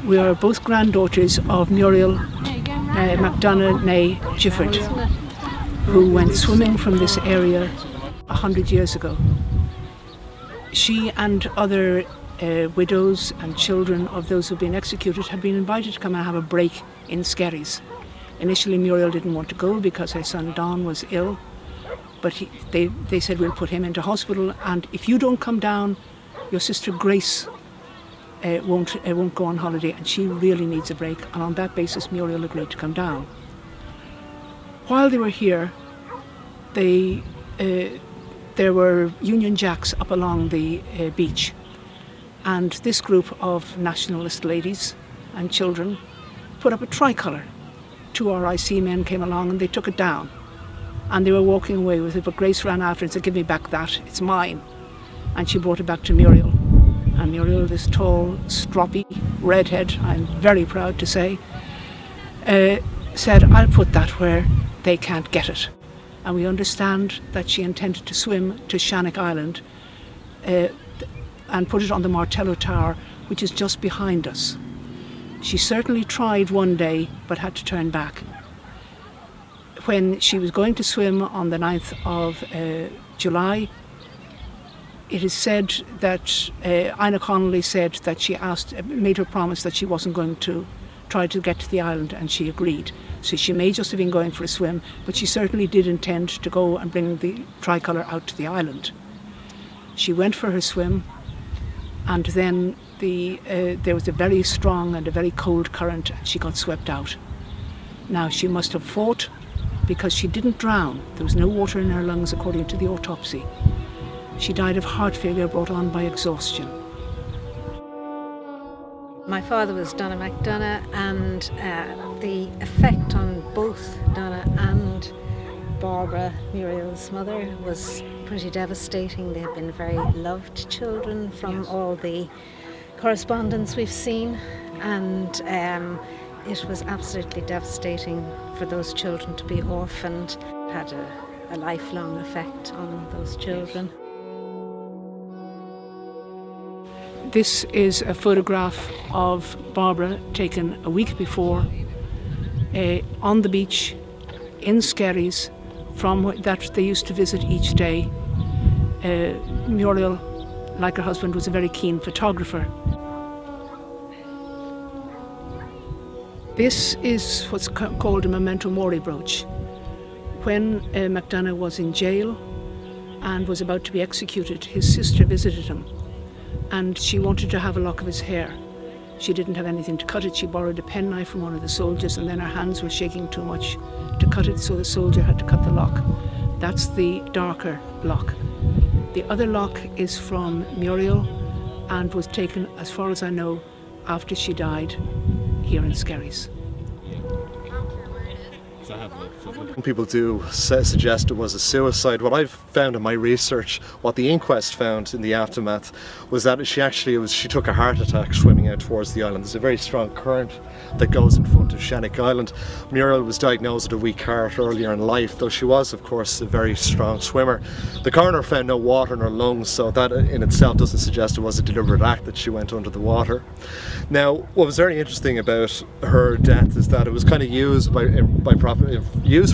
We are both granddaughters of Muriel MacDonagh née Gifford, who went swimming from this area 100 years ago. She and other widows and children of those who've been executed had been invited to come and have a break in Skerries. Initially Muriel didn't want to go because her son Donagh was ill, but they said, we'll put him into hospital, and if you don't come down, your sister Grace won't go on holiday, and she really needs a break. And on that basis Muriel agreed to come down. While they were here, there were Union Jacks up along the beach, and this group of nationalist ladies and children put up a tricolour. Two RIC men came along and they took it down, and they were walking away with it, but Grace ran after and said, give me back that, it's mine. And she brought it back to Muriel. And Muriel, this tall, stroppy redhead, I'm very proud to say, said, I'll put that where they can't get it. And we understand that she intended to swim to Shannon Island and put it on the Martello Tower, which is just behind us. She certainly tried one day, but had to turn back. When she was going to swim on the 9th of July, it is said that Ina Connolly said that she made her promise that she wasn't going to try to get to the island, and she agreed. So she may just have been going for a swim, but she certainly did intend to go and bring the tricolour out to the island. She went for her swim, and then there was a very strong and a very cold current, and she got swept out. Now, she must have fought, because she didn't drown. There was no water in her lungs according to the autopsy. She died of heart failure brought on by exhaustion. My father was Donagh MacDonagh, and the effect on both Donagh and Barbara, Muriel's mother, was pretty devastating. They have been very loved children from all the correspondence we've seen, and it was absolutely devastating for those children to be orphaned. It had a lifelong effect on those children. This is a photograph of Barbara taken a week before on the beach in Skerries, that they used to visit each day. Muriel, like her husband, was a very keen photographer. This is what's called a memento mori brooch. When MacDonagh was in jail and was about to be executed, his sister visited him, and she wanted to have a lock of his hair. She didn't have anything to cut it. She borrowed a penknife from one of the soldiers, and then her hands were shaking too much to cut it, so the soldier had to cut the lock. That's the darker lock. The other lock is from Muriel and was taken, as far as I know, after she died here in Skerries. People do suggest it was a suicide. What I've found in my research, what the inquest found in the aftermath, was that she took a heart attack swimming out towards the island. There's a very strong current that goes in front of Shannon Island. Muriel was diagnosed with a weak heart earlier in life, though she was, of course, a very strong swimmer. The coroner found no water in her lungs, so that in itself doesn't suggest it was a deliberate act that she went under the water. Now, what was very interesting about her death is that it was kind of used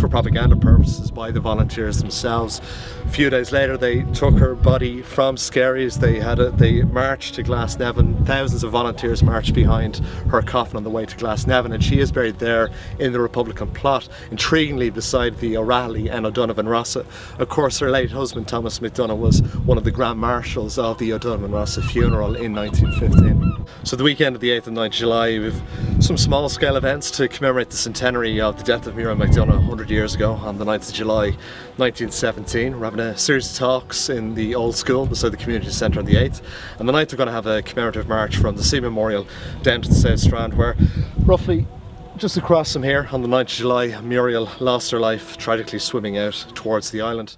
for propaganda purposes by the volunteers themselves. A few days later, they took her body from Skerries. They marched to Glasnevin. Thousands of volunteers marched behind her coffin on the way to Glasnevin, and she is buried there in the Republican plot, intriguingly beside the O'Reilly and O'Donovan Rossa. Of course, her late husband Thomas MacDonagh was one of the Grand Marshals of the O'Donovan Rossa funeral in 1915. So the weekend of the 8th and 9th July, we've some small scale events to commemorate the centenary of the death of Muriel MacDonagh 100 years ago on the 9th of July 1917. We're having a series of talks in the old school beside the community centre on the 8th, and the 9th we're going to have a commemorative march from the Sea Memorial down to the South Strand, where roughly just across from here on the 9th of July Muriel lost her life tragically swimming out towards the island.